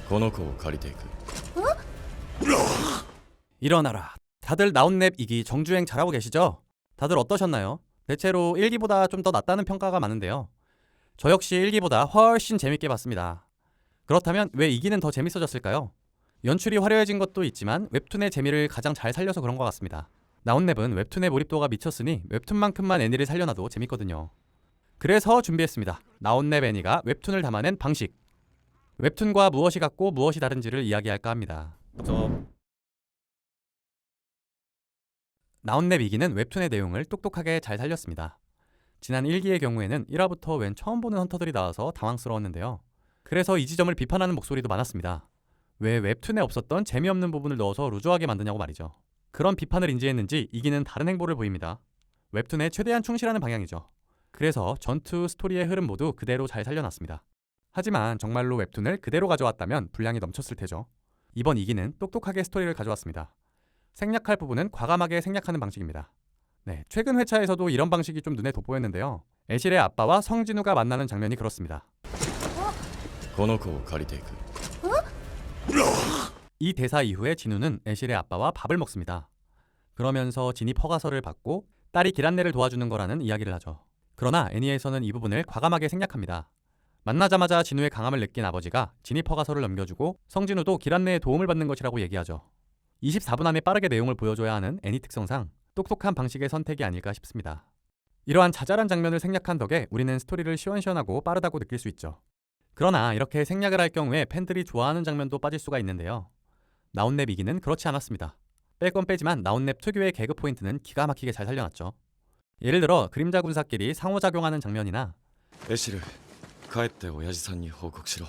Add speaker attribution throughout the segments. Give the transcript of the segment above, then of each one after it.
Speaker 1: この子を借りていく。
Speaker 2: 일어나라. 다들 나온랩 2기 정주행 잘하고 계시죠? 다들 어떠셨나요? 대체로 1기보다 좀 더 낫다는 평가가 많은데요. 저 역시 1기보다 훨씬 재밌게 봤습니다. 그렇다면 왜 2기는 더 재밌어졌을까요? 연출이 화려해진 것도 있지만 웹툰의 재미를 가장 잘 살려서 그런 것 같습니다. 나온랩은 웹툰의 몰입도가 미쳤으니 웹툰만큼만 애니를 살려놔도 재밌거든요. 그래서 준비했습니다. 나온랩 애니가 웹툰을 담아낸 방식. 웹툰과 무엇이 같고 무엇이 다른지를 이야기할까 합니다. 나온랩 2기는 웹툰의 내용을 똑똑하게 잘 살렸습니다. 지난 1기의 경우에는 1화부터 웬 처음 보는 헌터들이 나와서 당황스러웠는데요. 그래서 이 지점을 비판하는 목소리도 많았습니다. 왜 웹툰에 없었던 재미없는 부분을 넣어서 루즈하게 만드냐고 말이죠. 그런 비판을 인지했는지 2기는 다른 행보를 보입니다. 웹툰에 최대한 충실하는 방향이죠. 그래서 전투, 스토리의 흐름 모두 그대로 잘 살려놨습니다. 하지만 정말로 웹툰을 그대로 가져왔다면 분량이 넘쳤을 테죠. 이번 2기는 똑똑하게 스토리를 가져왔습니다. 생략할 부분은 과감하게 생략하는 방식입니다. 네, 최근 회차에서도 이런 방식이 좀 눈에 돋보였는데요. 애실의 아빠와 성진우가 만나는 장면이 그렇습니다.
Speaker 1: この子を借りていく。
Speaker 2: 이 대사 이후에 진우는 애실의 아빠와 밥을 먹습니다. 그러면서 진입 허가서를 받고 딸이 길 안내를 도와주는 거라는 이야기를 하죠. 그러나 애니에서는 이 부분을 과감하게 생략합니다. 만나자마자 진우의 강함을 느낀 아버지가 진입 허가서를 넘겨주고 성진우도 길 안내에 도움을 받는 것이라고 얘기하죠. 24분 안에 빠르게 내용을 보여줘야 하는 애니 특성상 똑똑한 방식의 선택이 아닐까 싶습니다. 이러한 자잘한 장면을 생략한 덕에 우리는 스토리를 시원시원하고 빠르다고 느낄 수 있죠. 그러나 이렇게 생략을 할 경우에 팬들이 좋아하는 장면도 빠질 수가 있는데요. 나온랩 2기는 그렇지 않았습니다. 뺄 건 빼지만 나온랩 특유의 개그 포인트는 기가 막히게 잘 살려놨죠. 예를 들어 그림자 군사끼리 상호작용하는 장면이나
Speaker 1: エシル、帰って親父さんに報告しろ。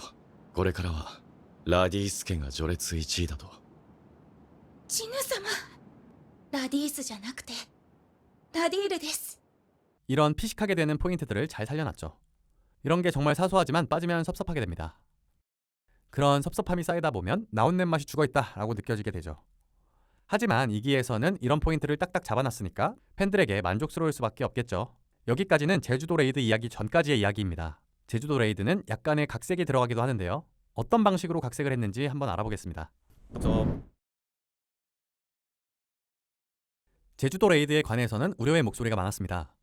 Speaker 1: これからはラディース家が序列1位だと。
Speaker 3: ジヌ様、ラディースじゃなくてラディールです。
Speaker 2: 이런 피식하게 되는 포인트들을 잘 살려놨죠. 이런 게 정말 사소하지만 빠지면 섭섭하게 됩니다. 그런 섭섭함이 쌓이다 보면 나온랩 맛이 죽어있다 라고 느껴지게 되죠. 하지만 2기에서는 이런 포인트를 딱딱 잡아놨으니까 팬들에게 만족스러울 수밖에 없겠죠. 여기까지는 제주도 레이드 이야기 전까지의 이야기입니다. 제주도 레이드는 약간의 각색이 들어가기도 하는데요. 어떤 방식으로 각색을 했는지 한번 알아보겠습니다. 제주도 레이드에 관해서는 우려의 목소리가 많았습니다.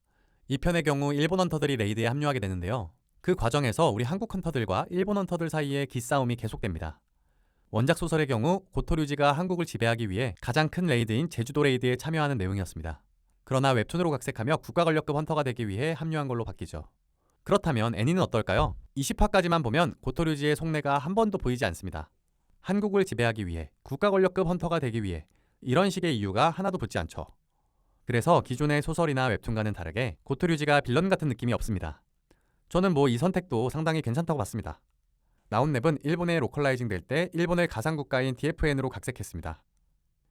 Speaker 2: 이 편의 경우 일본 헌터들이 레이드에 합류하게 되는데요. 그 과정에서 우리 한국 헌터들과 일본 헌터들 사이의 기싸움이 계속됩니다. 원작 소설의 경우 고토류지가 한국을 지배하기 위해 가장 큰 레이드인 제주도 레이드에 참여하는 내용이었습니다. 그러나 웹툰으로 각색하며 국가권력급 헌터가 되기 위해 합류한 걸로 바뀌죠. 그렇다면 애니는 어떨까요? 20화까지만 보면 고토류지의 속내가 한 번도 보이지 않습니다. 한국을 지배하기 위해 국가권력급 헌터가 되기 위해 이런 식의 이유가 하나도 붙지 않죠. 그래서 기존의 소설이나 웹툰과는 다르게 고토류지가 빌런 같은 느낌이 없습니다. 저는 이 선택도 상당히 괜찮다고 봤습니다. 나온랩은 일본에 로컬라이징 될 때 일본의 가상국가인 DFN으로 각색했습니다.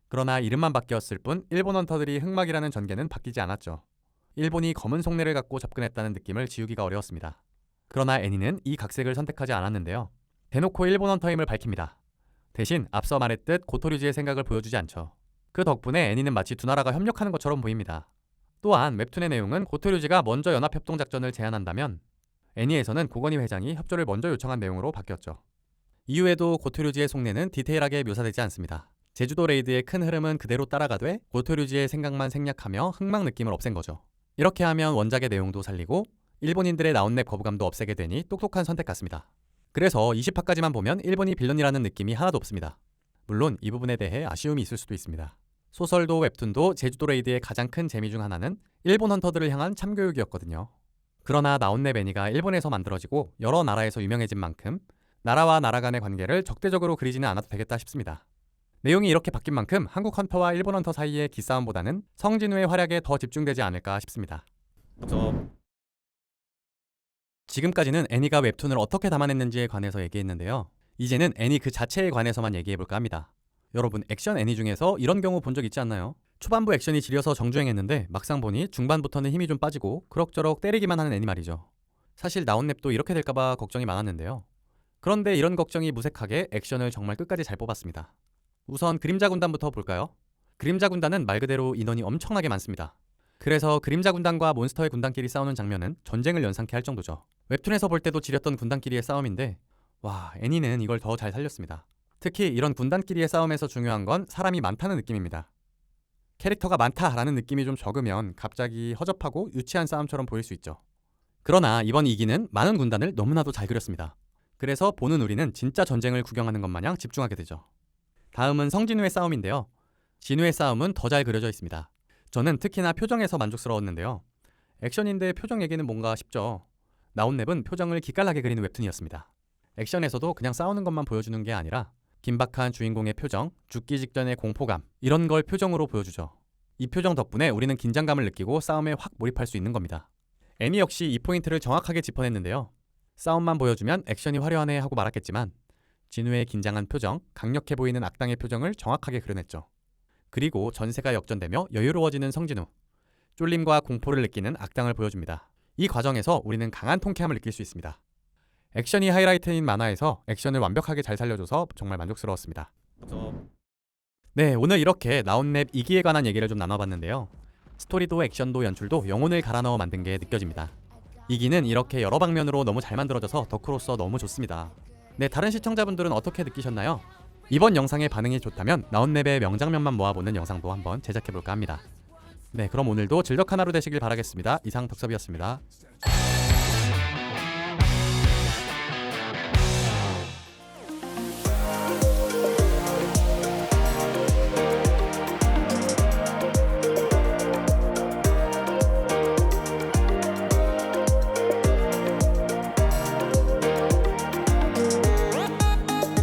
Speaker 2: 그러나 이름만 바뀌었을 뿐 일본 헌터들이 흑막이라는 전개는 바뀌지 않았죠. 일본이 검은 속내를 갖고 접근했다는 느낌을 지우기가 어려웠습니다. 그러나 애니는 이 각색을 선택하지 않았는데요. 대놓고 일본 헌터임을 밝힙니다. 대신 앞서 말했듯 고토류지의 생각을 보여주지 않죠. 그 덕분에 애니는 마치 두 나라가 협력하는 것처럼 보입니다. 또한 웹툰의 내용은 고토류지가 먼저 연합협동작전을 제안한다면 애니에서는 고건희 회장이 협조를 먼저 요청한 내용으로 바뀌었죠. 이후에도 고토류지의 속내는 디테일하게 묘사되지 않습니다. 제주도 레이드의 큰 흐름은 그대로 따라가되 고토류지의 생각만 생략하며 흑막 느낌을 없앤 거죠. 이렇게 하면 원작의 내용도 살리고 일본인들의 나온랩 거부감도 없애게 되니 똑똑한 선택 같습니다. 그래서 20화까지만 보면 일본이 빌런이라는 느낌이 하나도 없습니다. 물론 이 부분에 대해 아쉬움이 있을 수도 있습니다. 소설도 웹툰도 제주도 레이드의 가장 큰 재미 중 하나는 일본 헌터들을 향한 참교육이었거든요. 그러나 나온랩 애니가 일본에서 만들어지고 여러 나라에서 유명해진 만큼 나라와 나라 간의 관계를 적대적으로 그리지는 않아도 되겠다 싶습니다. 내용이 이렇게 바뀐 만큼 한국 헌터와 일본 헌터 사이의 기싸움보다는 성진우의 활약에 더 집중되지 않을까 싶습니다. 지금까지는 애니가 웹툰을 어떻게 담아냈는지에 관해서 얘기했는데요. 이제는 애니 그 자체에 관해서만 얘기해볼까 합니다. 여러분, 액션 애니 중에서 이런 경우 본 적 있지 않나요? 초반부 액션이 지려서 정주행했는데 막상 보니 중반부터는 힘이 좀 빠지고 그럭저럭 때리기만 하는 애니 말이죠. 사실 나온랩도 이렇게 될까봐 걱정이 많았는데요. 그런데 이런 걱정이 무색하게 액션을 정말 끝까지 잘 뽑았습니다. 우선 그림자 군단부터 볼까요? 그림자 군단은 말 그대로 인원이 엄청나게 많습니다. 그래서 그림자 군단과 몬스터의 군단끼리 싸우는 장면은 전쟁을 연상케 할 정도죠. 웹툰에서 볼 때도 지렸던 군단끼리의 싸움인데 와, 애니는 이걸 더 잘 살렸습니다. 특히 이런 군단끼리의 싸움에서 중요한 건 사람이 많다는 느낌입니다. 캐릭터가 많다라는 느낌이 좀 적으면 갑자기 허접하고 유치한 싸움처럼 보일 수 있죠. 그러나 이번 2기는 많은 군단을 너무나도 잘 그렸습니다. 그래서 보는 우리는 진짜 전쟁을 구경하는 것 마냥 집중하게 되죠. 다음은 성진우의 싸움인데요. 진우의 싸움은 더 잘 그려져 있습니다. 저는 특히나 표정에서 만족스러웠는데요. 액션인데 표정 얘기는 뭔가 싶죠. 나온랩은 표정을 기깔나게 그리는 웹툰이었습니다. 액션에서도 그냥 싸우는 것만 보여주는 게 아니라 긴박한 주인공의 표정, 죽기 직전의 공포감, 이런 걸 표정으로 보여주죠. 이 표정 덕분에 우리는 긴장감을 느끼고 싸움에 확 몰입할 수 있는 겁니다. 애니 역시 이 포인트를 정확하게 짚어냈는데요. 싸움만 보여주면 액션이 화려하네 하고 말았겠지만 진우의 긴장한 표정, 강력해 보이는 악당의 표정을 정확하게 그려냈죠. 그리고 전세가 역전되며 여유로워지는 성진우, 쫄림과 공포를 느끼는 악당을 보여줍니다. 이 과정에서 우리는 강한 통쾌함을 느낄 수 있습니다. 액션이 하이라이트인 만화에서 액션을 완벽하게 잘 살려줘서 정말 만족스러웠습니다. 네, 오늘 이렇게 나온랩 2기에 관한 얘기를 좀 나눠봤는데요. 스토리도 액션도 연출도 영혼을 갈아 넣어 만든 게 느껴집니다. 2기는 이렇게 여러 방면으로 너무 잘 만들어져서 덕후로서 너무 좋습니다. 네, 다른 시청자분들은 어떻게 느끼셨나요? 이번 영상의 반응이 좋다면 나온랩의 명장면만 모아보는 영상도 한번 제작해볼까 합니다. 네, 그럼 오늘도 즐겁한 하루 되시길 바라겠습니다. 이상 덕섭이었습니다.